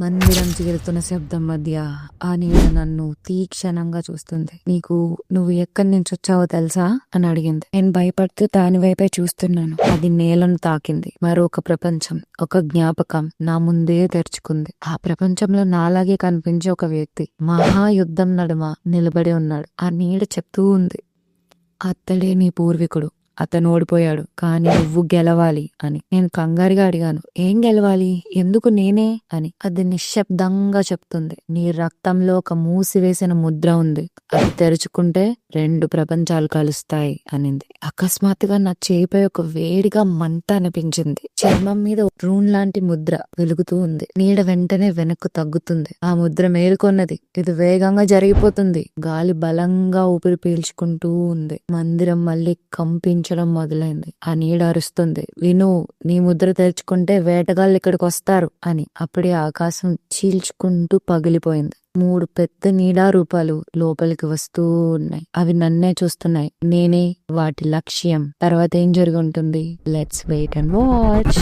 మందిరం చీరుతున్న శబ్దం మధ్య ఆ నీడ నన్ను తీక్షణంగా చూస్తుంది. నువ్వు ఎక్కడి నుంచి వచ్చావో తెలుసా అని అడిగింది. నేను భయపడుతూ దాని వైపే చూస్తున్నాను. అది నేలను తాకింది. మరొక ప్రపంచం, ఒక జ్ఞాపకం నా ముందే తెరుచుకుంది. ఆ ప్రపంచంలో నాలాగే కనిపించే ఒక వ్యక్తి మహాయుద్ధం నడుమ నిలబడి ఉన్నాడు. ఆ నీడ చెప్తూ ఉంది, అతడే నీ పూర్వీకుడు. అతను ఓడిపోయాడు, కానీ నువ్వు గెలవాలి అని. నేను కంగారుగా అడిగాను, ఏం గెలవాలి, ఎందుకు నేనే అని. అది నిశ్శబ్దంగా చెప్తుంది, నీ రక్తంలో ఒక మూసివేసిన ముద్ర ఉంది. అది తెరుచుకుంటే 2 ప్రపంచాలు కలుస్తాయి అనింది. అకస్మాత్తుగా నా చేయిపై ఒక వేడిగా మంట అనిపించింది. చర్మం మీద రూన్ లాంటి ముద్ర వెలుగుతూ ఉంది. నీడ వెంటనే వెనక్కు తగ్గుతుంది. ఆ ముద్ర మేలుకొన్నది. ఇది వేగంగా జరిగిపోతుంది. గాలి బలంగా ఊపిరి పీల్చుకుంటూ ఉంది. మందిరం మళ్ళీ కంపించడం మొదలైంది. ఆ నీడ అరుస్తుంది, విను, నీ ముద్ర తెరుచుకుంటే వేటగాళ్ళు ఇక్కడికి వస్తారు అని. అప్పుడే ఆకాశం చీల్చుకుంటూ పగిలిపోయింది. 3 పెద్ద నీడా రూపాలు లోపలికి వస్తూ ఉన్నాయి. అవి నన్నే చూస్తున్నాయి. నేనే వాటి లక్ష్యం. తర్వాత ఏం జరిగి ఉంటుంది? Let's wait and watch.